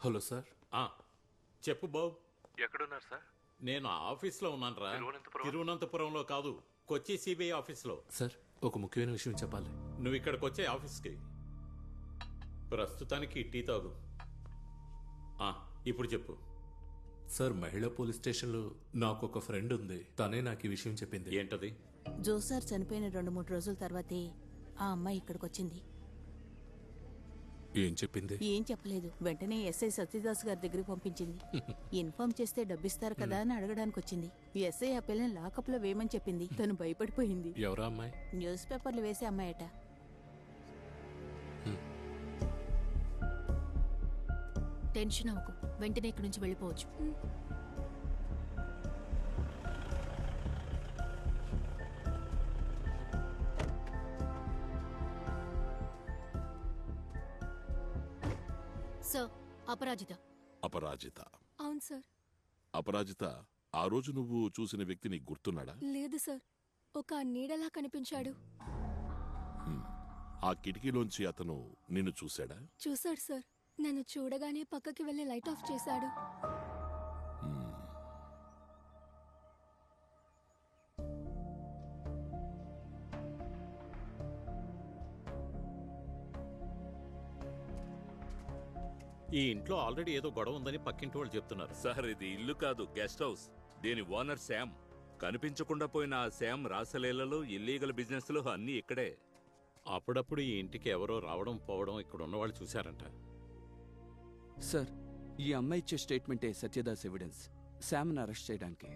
Hello sir. చెప్పు బాబు. ఎక్కడున్నారు sir? నేను ఆఫీస్లో ఉన్నాను రా. తిరువనంతపురంలో కాదు, కొచ్చి సిబిఐ ఆఫీస్లో. సార్, ఒక ముఖ్యమైన విషయం చెప్పాలి. నువ్వు ఇక్కడికి వచ్చే ఆఫీస్కి. ప్రస్తుతానికి టీ తాగు. ఇప్పుడు చెప్పు. సార్, మహిళా పోలీస్ స్టేషన్లో నాకు ఒక ఫ్రెండ్ ఉంది. తనే నాకు ఈ విషయం చెప్పింది. ఏంటది? జోసార్ చనిపోయిన 2-3 రోజుల తర్వాతే ఆ అమ్మాయి ఇక్కడికి వచ్చింది. ఏం చెప్పింది? ఏం చెప్పలేదు. వెంటనే ఎస్ఐ సత్యదాస్ గారి దగ్గరికి పంపించింది. ఇన్ఫార్మ్ చేస్తే డబ్బిస్తారు కదా అని అడగడానికి వచ్చింది. ఎస్ఐ ఆ పిల్లని లాకప్ లో వేయమని చెప్పింది. తను భయపడిపోయింది. ఎవరా అమ్మాయి? న్యూస్ పేపర్లు వేసే అమ్మాయట. టెన్షన్ అవ్వకు, వెంటనే ఇక్కడి నుంచి వెళ్ళిపోవచ్చు. సార్, అపరాజిత. అపరాజిత? అవును సార్. అపరాజిత, ఆ రోజు నువ్వు చూసిన వ్యక్తి నీకు గుర్తున్నాడా? లేదు సార్, ఒక నీడలా కనిపించాడు. ఆ కిటికీలోంచి అతను నిన్ను చూశాడా? చూశాడు సార్. నన్ను చూడగానే పక్కకి వెళ్లి లైట్ ఆఫ్ చేశాడు. ఈ ఇంట్లో ఆల్రెడీ ఏదో గొడవ ఉందని పక్కింటి వాళ్ళు చెప్తున్నారు. సార్, ఇది ఇల్లు కాదు, గెస్ట్ హౌస్. దీని ఓనర్ శామ్. కనిపించకుండా పోయిన ఆ శామ్ రాసలీలలో, ఇల్లీగల్ బిజినెస్ లో అన్నీ ఇక్కడే. అప్పుడప్పుడు ఈ ఇంటికి ఎవరో రావడం పోవడం ఇక్కడ ఉన్నవాళ్ళు చూశారంట. సార్, ఈ అమ్మాయి ఇచ్చే స్టేట్మెంటే సత్యదాస్ ఎవిడెన్స్ శామ్ని అరెస్ట్ చేయడానికి.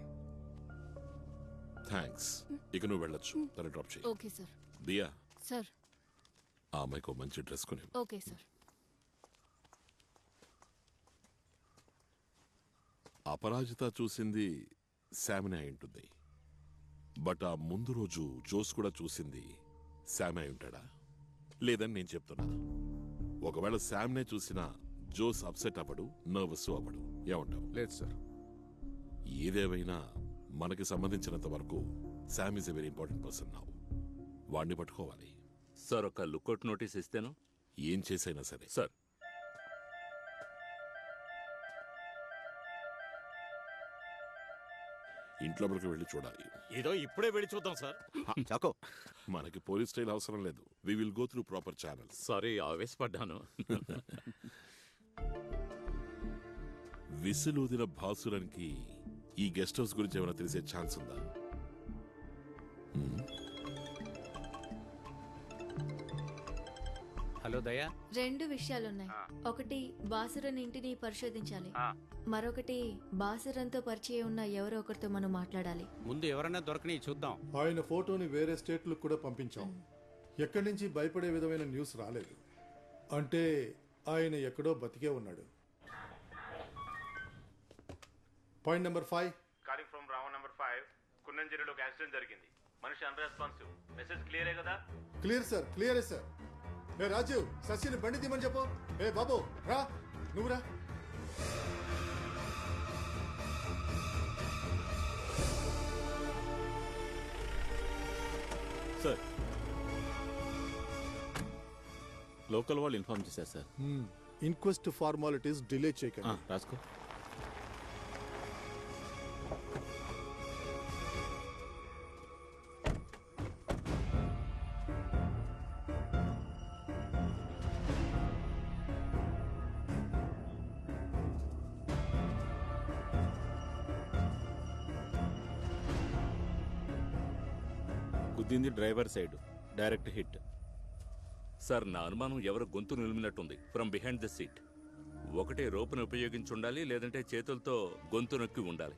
థ్యాంక్స్. ఇక నువ్వు వెళ్ళొచ్చు. తన డ్రాప్ చేయి. Okay sir. దియా, సార్. ఆ అమ్మాయికి మంచి డ్రెస్ కొని. Okay sir. అపరాజిత చూసింది శామ్నే అయి ఉంటుంది. బట్ ఆ ముందు రోజు జోస్ కూడా చూసింది శామ్ అయి ఉంటాడా? లేదని నేను చెప్తున్నా. ఒకవేళ శామ్నే చూసినా జోస్ అప్సెట్ అవ్వడు, నర్వస్ అవ్వడు. ఏమంటావు? లేదు సార్. ఏదేవైనా మనకి సంబంధించినంత వరకు Sam is a very important person now. వాడిని పట్టుకోవాలి. సార్, ఒక లుక్అవుట్ నోటీస్ ఇస్తేను? ఏం చేసైనా సరే. సార్. ఇంట్లోకి వెళ్ళి చూడాలి. ఏదో ఇప్పుడే వెళ్ళి చూద్దాం సార్. చాకో, మనకి పోలీస్ స్టైల్ అవసరం లేదు. We will go through proper channels. Sorry, ఆవేశపడ్డాను. విసులూదిన భాసురానికి ఈ గెస్ట్ హౌస్ గురించి ఏమైనా తెలిసే ఛాన్స్ ఉందా? హలో దయా. 2 విషయాలున్నాయి. ఒకటి, బాసురన్ ఇంటిని పరిశోధించాలి. మరొకటి, బాసురన్తో పరిచయం ఉన్న ఎవరో ఒకరితో మనం మాట్లాడాలి. ముందు ఎవరన్నా దొరకని చూద్దాం. ఆయన ఫోటోని వేరే స్టేట్లకు కూడా పంపించాం. ఎక్కడి నుంచి భయపడే విధమైన న్యూస్ రాలేదు. అంటే ఆయన ఎక్కడో బతికే ఉన్నాడు. Point number 5. Calling from Ravan number 5. కున్నంజిరిలో యాక్సిడెంట్ జరిగింది. మనిషి అన్రెస్పాన్సివ్. మెసేజ్ క్లియరే కదా? క్లియర్ సార్, క్లియరే సార్. ఏ రాజీవ్, శశిని బండి తీమని చెప్పు. ఏ బాబు రా, నువ్వు రా. సార్, లోకల్ వాళ్ళు ఇన్ఫార్మ్ చేశారు సార్. ఇన్క్వెస్ట్ ఫార్మాలిటీస్ డిలే చేయకండి. రాసుకో. గుద్దింది driver side, direct hit. Sir, నా అనుమానం ఎవరు గొంతు నిలిమినట్టుంది. From behind the seat. ఒకటే రోపును ఉపయోగించి ఉండాలి, లేదంటే చేతులతో గొంతు నొక్కి ఉండాలి.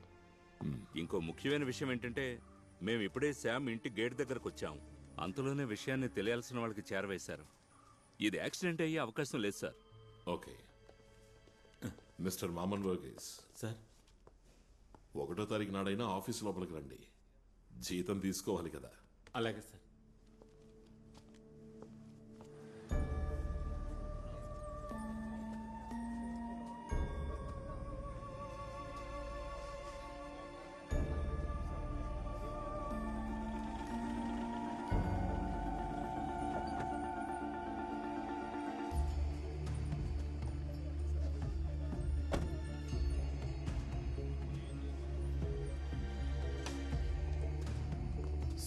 ఇంకో ముఖ్యమైన విషయం ఏంటంటే, మేము ఇప్పుడే శామ్ ఇంటి గేట్ దగ్గరకు వచ్చాం. అంతలోనే విషయాన్ని తెలియాల్సిన వాళ్ళకి చేరవేశారు. ఇది యాక్సిడెంట్ అయ్యే అవకాశం లేదు sir. Okay mister మామన్ Verghese sir, 1వ తారీఖు నాడైనా ఆఫీస్ లోపలికి రండి. జీతం తీసుకోవాలి కదా? అలాగే సార్.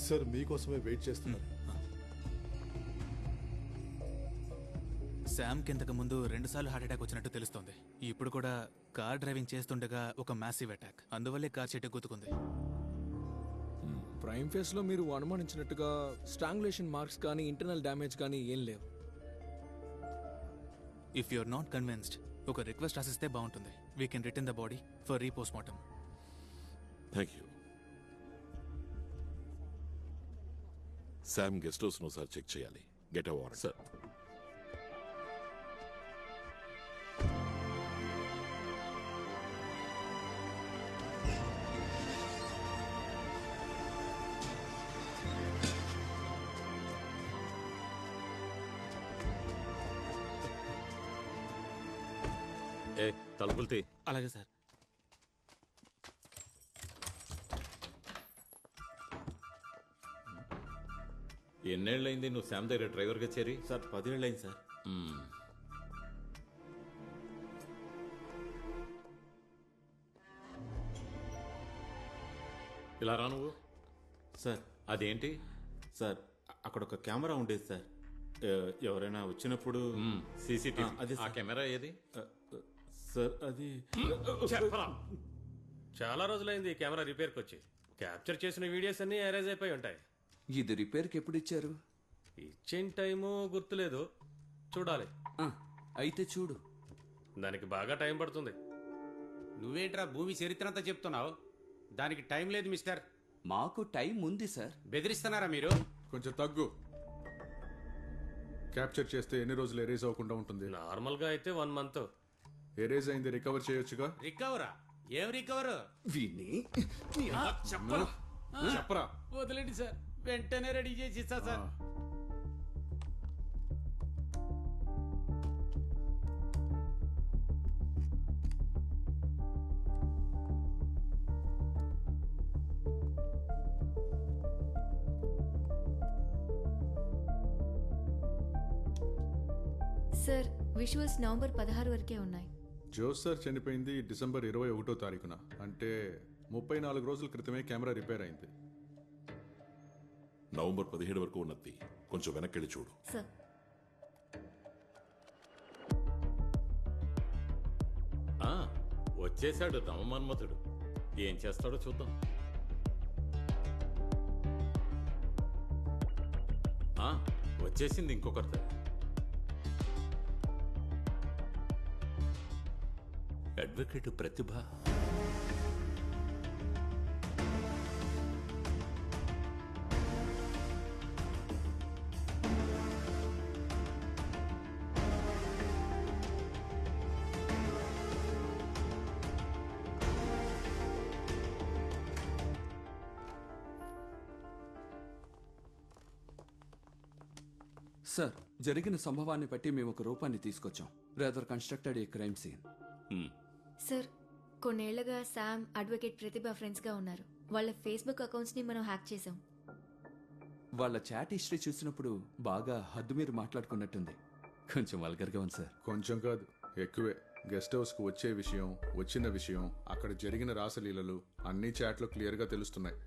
సార్ మీకోసమే వెయిట్ చేస్తున్నారు. శామ్కి ఇంతకు ముందు 2 సార్లు హార్ట్ అటాక్ వచ్చినట్టు తెలుస్తోంది. ఇప్పుడు కూడా కార్ డ్రైవింగ్ చేస్తుండగా ఒక మ్యాసివ్ అటాక్, అందువల్లే కార్ చెట్టు గుద్దుకుంది. ప్రైమ్ ఫేస్ లో మీరు అనుమానించినట్టుగా స్ట్రాంగులేషన్ మార్క్స్ కానీ ఇంటర్నల్ డ్యామేజ్ కానీ ఏం లేవు. If you are not convinced, ఒక రిక్వెస్ట్ రాసిస్తే బాగుంటుంది. We can return the body for repostmortem. Thank you. Sam guest house ఒకసారి చెక్ చేయాలి. Get a warrant. సార్. తలుపులు తీ. అలాగే సార్. ఎన్నేళ్ళైంది నువ్వు శామ్ దగ్గర డ్రైవర్గా చేరి? సార్ 10 ఏళ్ళు అయింది సార్. ఇలా రా నువ్వు. సార్ అదేంటి? సార్ అక్కడ ఒక కెమెరా ఉండేది సార్. ఎవరైనా వచ్చినప్పుడు సీసీటీవీ. అదే ఆ కెమెరా ఏది? సార్ అది చెప్పరా. చాలా రోజులైంది ఈ కెమెరా రిపేర్కి వచ్చి. క్యాప్చర్ చేసిన వీడియోస్ అన్ని ఎరేజ్ అయిపోయి ఉంటాయి. ఇది రిపేర్కి ఎప్పుడు ఇచ్చారు? ఇచ్చిన టైము గుర్తులేదు, చూడాలి. అయితే చూడు. దానికి బాగా టైం పడుతుంది. నువ్వేంట్రా భూమి చరిత్ర అంతా చెప్తున్నావు? దానికి టైం లేదు మిస్టర్. మాకు టైం ఉంది సార్. బెదిరిస్తున్నారా మీరు? కొంచెం తగ్గు. క్యాప్చర్ చేస్తే ఎన్ని రోజులు ఎరేజ్ అవ్వకుండా ఉంటుంది? నార్మల్గా అయితే 1 మంత్. ఎరేజ్ అయింది రికవర్ చేయొచ్చుగా. రికవరా? ఏం రికవర్? విని చెప్పరా. వదిలేండి సార్, వెంటనే రెడీ చేసి ఇస్తా సార్. సార్, విజువల్స్ నవంబర్ 16 వరకే ఉన్నాయి. జోస్ సార్ చనిపోయింది డిసెంబర్ 21వ తారీఖున. అంటే 34 రోజుల క్రితమే కెమెరా రిపేర్ అయింది. నవంబర్ 17 వరకు ఉన్నది. కొంచెం వెనక్కి చూడు. సార్. వచ్చేశాడు నవమన్మథుడు. ఏం చేస్తాడో చూద్దాం. వచ్చేసింది ఇంకొకరితో. అడ్వకేట్ ప్రతిభ. సార్, జరిగిన సంభవాన్ని బట్టి మేము ఒక రూపాన్ని తీసుకొచ్చాం. Rather constructed a crime scene. Sir, కొన్నేళ్లుగా శామ్, అడ్వకేట్ ప్రతిభ ఫ్రెండ్స్గా ఉన్నారు. వాళ్ళ ఫేస్బుక్ అకౌంట్స్ని మనం హ్యాక్ చేసాం. వాళ్ళ చాట్ హిస్టరీ చూసినప్పుడు బాగా హద్దు మీరు మాట్లాడుకున్నట్టుంది. కొంచెం వల్గర్గా ఉంది సార్. కొంచెం కాదు, ఎక్కువే. గెస్ట్ హౌస్కు వచ్చే విషయం, వచ్చిన విషయం, అక్కడ జరిగిన రాసలీలలు అన్ని చాట్లో క్లియర్గా తెలుస్తున్నాయి.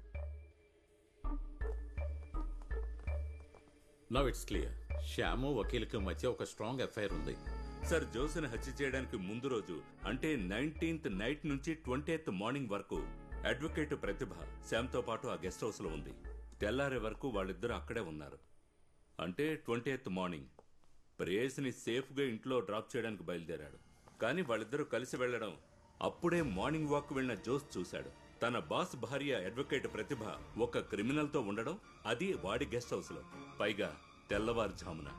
Now it's clear. శ్యాము వకీల్కి మధ్య ఒక స్ట్రాంగ్ ఎఫ్ఐఆర్ ఉంది. సార్, జోస్ని హత్య చేయడానికి ముందు రోజు అంటే 19th నైట్ నుంచి 20th మార్నింగ్ వరకు అడ్వకేట్ ప్రతిభ శామ్తో పాటు ఆ గెస్ట్ హౌస్లో ఉంది. తెల్లారే వరకు వాళ్ళిద్దరూ అక్కడే ఉన్నారు. అంటే 20th మార్నింగ్ ప్రేయస్ని సేఫ్గా ఇంట్లో డ్రాప్ చేయడానికి బయలుదేరాడు. కానీ వాళ్ళిద్దరూ కలిసి వెళ్లడం అప్పుడే మార్నింగ్ వాక్ వెళ్లిన జోస్ చూశాడు. తన బాస్ భార్య అడ్వకేట్ ప్రతిభ ఒక క్రిమినల్తో ఉండడం, అది వాడి గెస్ట్ హౌస్లో, పైగా తెల్లవారుజామున.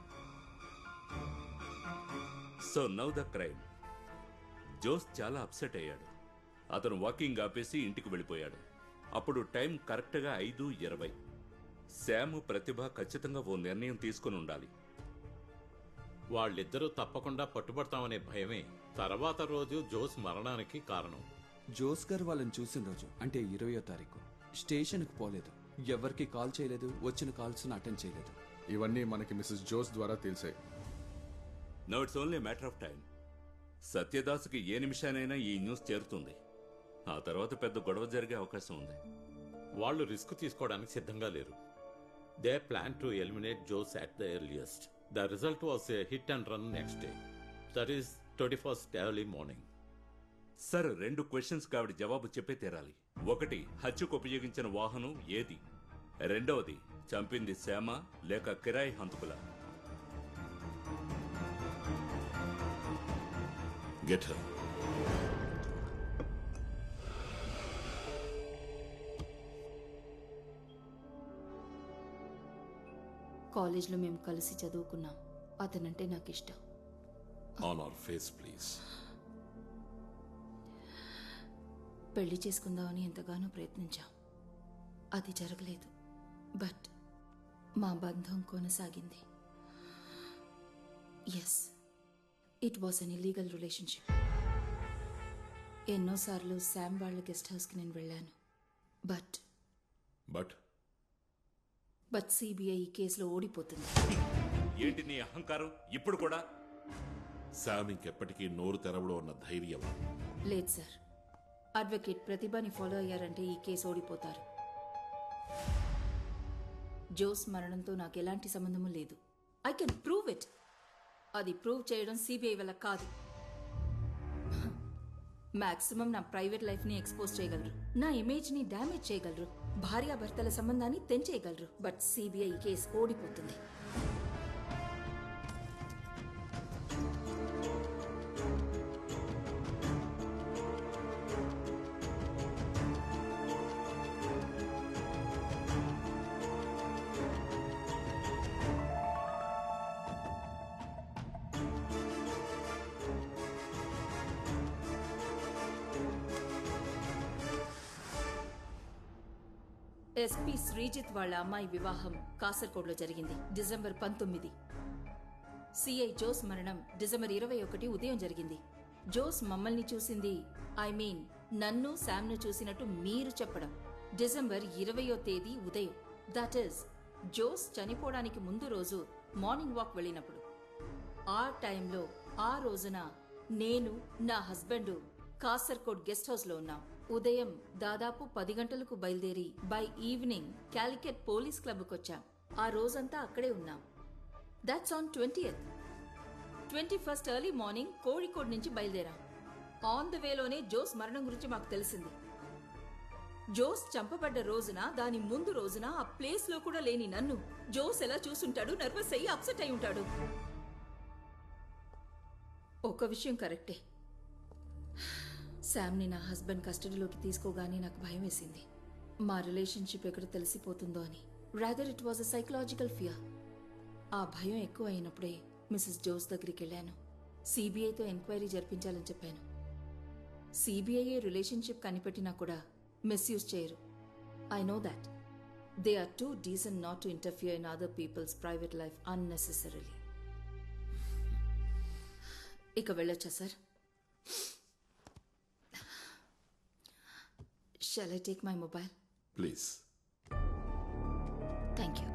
So now the crime. Jose చాలా అప్సెట్ అయ్యాడు. అతను వాకింగ్ ఆపేసి ఇంటికి వెళ్ళిపోయాడు. అప్పుడు టైం కరెక్ట్గా 5:20. శామ్, ప్రతిభ ఖచ్చితంగా ఓ నిర్ణయం తీసుకుని ఉండాలి. వాళ్ళిద్దరూ తప్పకుండా పట్టుబడతామనే భయమే తర్వాత రోజు జోస్ మరణానికి కారణం. జోస్ గారు వాళ్ళని చూసిన రోజు అంటే 20వ తారీఖు స్టేషన్కి పోలేదు. ఎవరికి కాల్ చేయలేదు, వచ్చిన కాల్స్ను అటెండ్ చేయలేదు. ఇవన్నీ మనకి మిస్సెస్ జోస్ ద్వారా తెలిసాయి. Now it's only matter of time. సత్యదాస్కి ఏ నిమిషానైనా ఈ న్యూస్ చేరుతుంది. ఆ తర్వాత పెద్ద గొడవ జరిగే అవకాశం ఉంది. వాళ్ళు రిస్క్ తీసుకోవడానికి సిద్ధంగా లేరు. They plan to eliminate Jose at the earliest. The result was a hit and run next day. That is 21st early morning. Sir 2 questions ఆవిడ జవాబు చెప్పే తీరాలి. ఒకటి, హత్యకు ఉపయోగించిన వాహనం ఏది? రెండవది, చంపింది శ్యామ లేక కిరాయి హంతకుల? Get her. కాలేజ్లో మేము కలిసి చదువుకున్నాం. అతనంటే నాకు ఇష్టం. On our face, please. పెళ్లి చేసుకుందామని ఎంతగానో ప్రయత్నించాం. అది జరగలేదు. బట్ మా బంధం కొనసాగింది. Yes, it was an illegal relationship. ఎన్నోసార్లు శామ్ వాళ్ళ గెస్ట్ హౌస్కి నేను వెళ్ళాను. బట్ సిబిఐ ఈ కేసులో ఓడిపోతుంది. ఏంటి నీ అహంకారం ఇప్పుడు కూడా? శామ్ ఇంకెప్పటికీ నోరు తెరవడం అన్న ధైర్యం లేదు సార్. అడ్వకేట్ ప్రతిభని ఫాలో అయ్యారంటే ఈ కేసు ఓడిపోతారు. జోస్ మరణంతో నాకు ఎలాంటి సంబంధము లేదు. I can prove it. అది ప్రూవ్ చేయడం సిబిఐ వల్ల కాదు. మాక్సిమం నా ప్రైవేట్ లైఫ్ని ఎక్స్పోజ్ చేయగలరు, నా ఇమేజ్ని డ్యామేజ్ చేయగలరు, భార్యాభర్తల సంబంధాన్ని తెంచేయగలరు. బట్ సిబిఐ ఈ కేసు ఓడిపోతుంది. ఎస్పీ శ్రీజిత్ వాళ్ళ అమ్మాయి వివాహం కాసర్కోడ్లో జరిగింది డిసెంబర్ 19. సిఐ జోస్ మరణం డిసెంబర్ 21 ఉదయం జరిగింది. జోస్ మమ్మల్ని చూసింది, ఐ మీన్ నన్ను శామ్ను చూసినట్టు మీరు చెప్పడం డిసెంబర్ 20వ తేదీ ఉదయం. దట్ ఈస్ జోస్ చనిపోవడానికి ముందు రోజు మార్నింగ్ వాక్ వెళ్ళినప్పుడు. ఆ టైంలో ఆ రోజున నేను నా హస్బెండ్ కాసర్కోడ్ గెస్ట్ హౌస్లో ఉన్నాం. ఉదయం దాదాపు 10 గంటలకు బయలుదేరి బై ఈవినింగ్ క్యాలికట్ పోలీస్ క్లబ్కి వచ్చాం. ఆ రోజంతా అక్కడే ఉన్నాం. That's on 20th. 21st early morning Kozhikode నుంచి బయలుదేరాం. ఆన్ ద వేలోనే జోస్ మరణం గురించి మాకు తెలిసింది. జోస్ చంపబడ్డ రోజున, దాని ముందు రోజున ఆ ప్లేస్ లో కూడా లేని నన్ను జోస్ ఎలా చూసుంటాడు? నర్వస్ అయ్యి అప్సెట్ అయి ఉంటాడు. ఒక విషయం కరెక్టే, శామ్ని నా హస్బెండ్ కస్టడీలోకి తీసుకోగానే నాకు భయం వేసింది. మా రిలేషన్షిప్ ఎక్కడ తెలిసిపోతుందో అని. Rather it was a psychological fear. ఆ భయం ఎక్కువ అయినప్పుడే మిసెస్ జోస్ దగ్గరికి వెళ్ళాను. సిబిఐతో ఎంక్వైరీ జరిపించాలని చెప్పాను. సిబిఐ రిలేషన్షిప్ కనిపెట్టినా కూడా మిస్యూజ్ చేయరు. I know that. They are too decent not to interfere in other people's private life unnecessarily. ఇక వెళ్ళొచ్చా sir? Shall I take my mobile? Please. Thank you.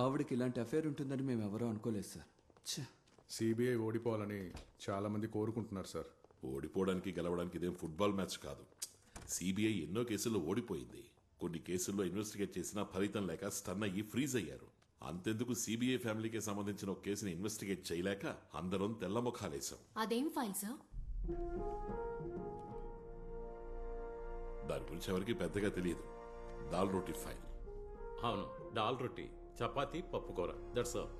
ఆవిడకి ఇలాంటి అఫేర్ ఉంటుందని మేము ఎవరూ అనుకోలేదు సార్. సిబిఐ ఓడిపోవాలని చాలా మంది కోరుకుంటున్నారు సార్. ఓడిపోవడానికి గెలవడానికి ఇదేం ఫుట్బాల్ మ్యాచ్ కాదు. సిబిఐ ఎన్నో కేసుల్లో ఓడిపోయింది. కొన్ని కేసుల్లో ఇన్వెస్టిగేట్ చేసినా ఫలితం లేక స్టన్ అయ్యి ఫ్రీజ్ అయ్యారు. అంతెందుకు సిబిఐ ఫ్యామిలీకి సంబంధించిన ఒక కేసుని ఇన్వెస్టిగేట్ చేయలేక అందరం తెల్లముఖాలేశాం. అదేం ఫైల్ సార్? దాని గురించి ఎవరికి పెద్దగా తెలియదు. దాల్ రోటీ ఫైల్. అవును, దాల్ రొట్టి, చపాతీ, పప్పుకూర. That's all.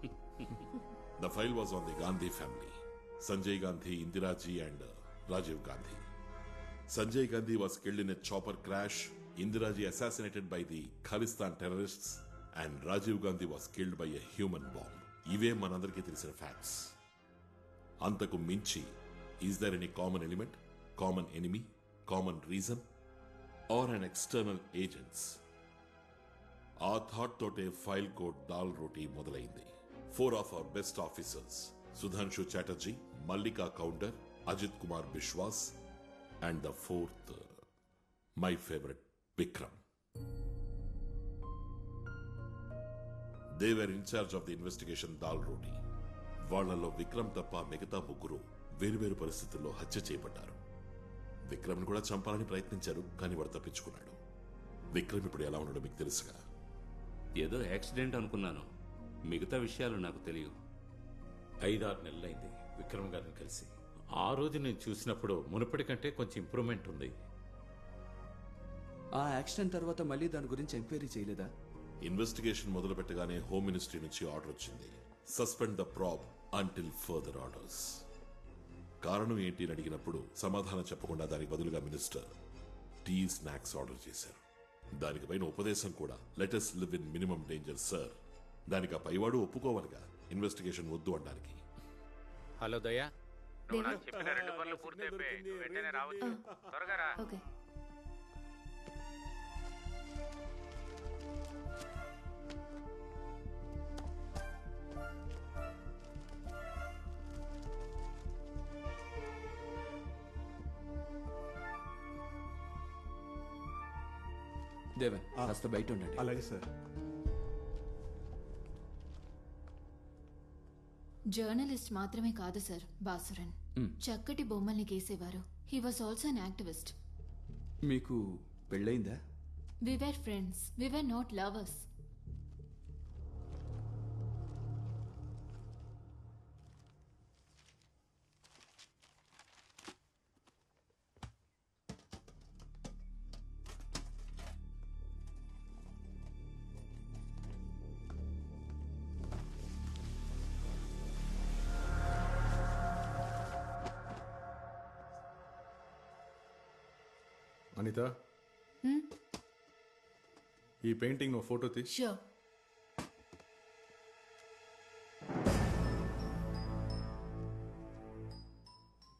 The file was on the Gandhi family. Sanjay Gandhi, Indira Ji and Rajiv Gandhi. Sanjay Gandhi was killed in a chopper crash. Indira Ji assassinated by the Khalistan terrorists. And Rajiv Gandhi was killed by a human bomb. ఇవే మనందరికీ తెలిసిన facts. అంతకు మించి is there any common element, common enemy, common reason or an external agents? ఆ thought తోటే file code dal రోటీ మొదలైంది. 4 of our best officers, Sudhanshu Chatterjee, Mallika Counter, Ajit Kumar Bishwas, and the 4th, my favorite, Vikram. They were in charge of the investigation dal roti. వాళ్లలో విక్రమ్ తప్ప మిగతా ముగ్గురు వేరువేరు పరిస్థితుల్లో హత్య చేయబడ్డారు. విక్రమ్ను కూడా చంపాలని ప్రయత్నించారు, కానీ వాడు తప్పించుకున్నాడు. విక్రమ్ ఇప్పుడు ఎలా ఉన్నాడో మీకు తెలుసుగా? ఏదో యాక్సిడెంట్ అనుకున్నాను, మిగతా విషయాలు నాకు తెలియదు. 5-6 నెలలైంది విక్రమ్ గారిని కలిసి. ఆ రోజు నేను చూసినప్పుడు మునుపటి కంటే కొంచెం ఇంప్రూవ్మెంట్ ఉంది. ఆ యాక్సిడెంట్ తర్వాత మళ్ళీ దాని గురించి ఎంక్వైరీ చేయలేదా? ఇన్వెస్టిగేషన్ మొదలు పెట్టగానే హోమ్ మినిస్ట్రీ నుంచి ఆర్డర్ వచ్చింది, suspend the ప్రాబ్ until further orders. కారణం ఏంటి అని అడిగినప్పుడు సమాధానం చెప్పకుండా దానికి బదులుగా మినిస్టర్ టీ స్నాక్స్ ఆర్డర్ చేశారు. దానికి పైన ఉపదేశం కూడా, let us live in minimum danger sir. దానికి ఆ పైవాడు ఒప్పుకోవాలిగా ఇన్వెస్టిగేషన్ వద్దు అనడానికి. హలో దయా, నువ్వు నాకు చెప్పిన 2 పనులు పూర్తయిపోయి వెంటనే రావచ్చు. త్వరగా రా. ఓకే. దేవన్, కాస్త బయట ఉండండి. అలాగే సార్. జర్నలిస్ట్ మాత్రమే కాదు సార్ బాసురన్. చక్కటి బొమ్మల్ని గీసేవారు. He was also an activist. మీకు పెళ్ళయిందా? We were friends, we were not lovers. Anitha, ఈ పెయింటింగ్ నువ్వు ఫోటో తీ. షూర్.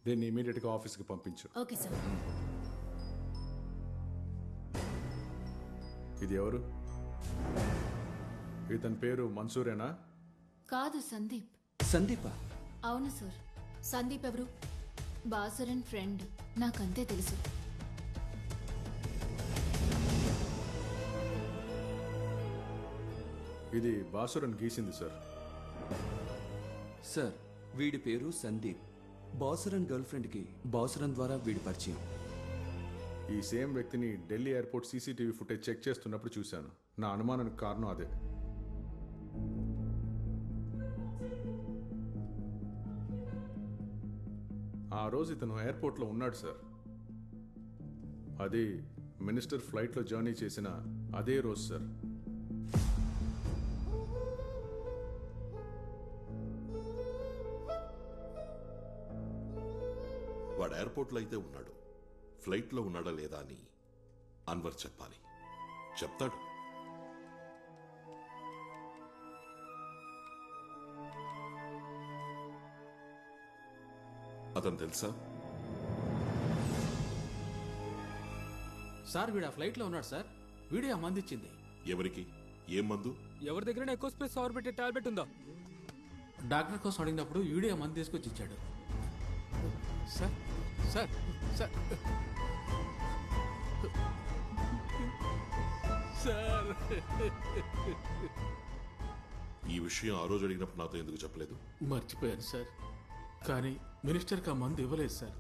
దీన్ని ఇమీడియట్గా ఆఫీస్కి పంపించు. Okay sir. ఇది ఎవరు? ఇతని పేరు మన్సూరేనా? కాదు, సందీప్. సందీపా? అవును సార్. సందీప్ ఎవరు? బాసురన్ ఫ్రెండ్. నాకంతే తెలుసు. ఇది బాసురన్ గీసింది సార్. సార్, వీడి పేరు సందీప్. బాసురన్ గర్ల్ ఫ్రెండ్కి బాసురన్ ద్వారా వీడి పరిచయం. ఈ సేమ్ వ్యక్తిని Delhi airport CCTV footage check చేస్తున్నప్పుడు చూశాను. నా అనుమానానికి కారణం అదే. ఆ రోజు ఇతను ఎయిర్పోర్ట్లో ఉన్నాడు సార్. అది మినిస్టర్ ఫ్లైట్లో జర్నీ చేసిన అదే రోజు సార్. వాడు ఎయిర్పోర్ట్లో అయితే ఉన్నాడు, ఫ్లైట్లో ఉన్నాడా లేదా అని అన్వర్ చెప్పాలి. చెప్తాడు. అతను తెలుసా? సార్, వీడు ఆ ఫ్లైట్లో ఉన్నాడు సార్. వీడే ఆ మందు ఇచ్చింది. ఎవరికి? ఏం మందు? ఎవరి దగ్గర ఎక్కువ స్పేస్ పవర్ పెట్టే టాబ్లెట్ ఉందా? డాక్టర్ కోసం అడిగినప్పుడు వీడే ఆ మందు తీసుకొచ్చి ఇచ్చాడు. సార్ సార్ సార్ సార్ ఈ విషయం ఆ రోజు అడిగినప్పుడు నాతో ఎందుకు చెప్పలేదు? మర్చిపోయాను సార్. కానీ మినిస్టర్కి ఆ మందు ఇవ్వలేదు సార్.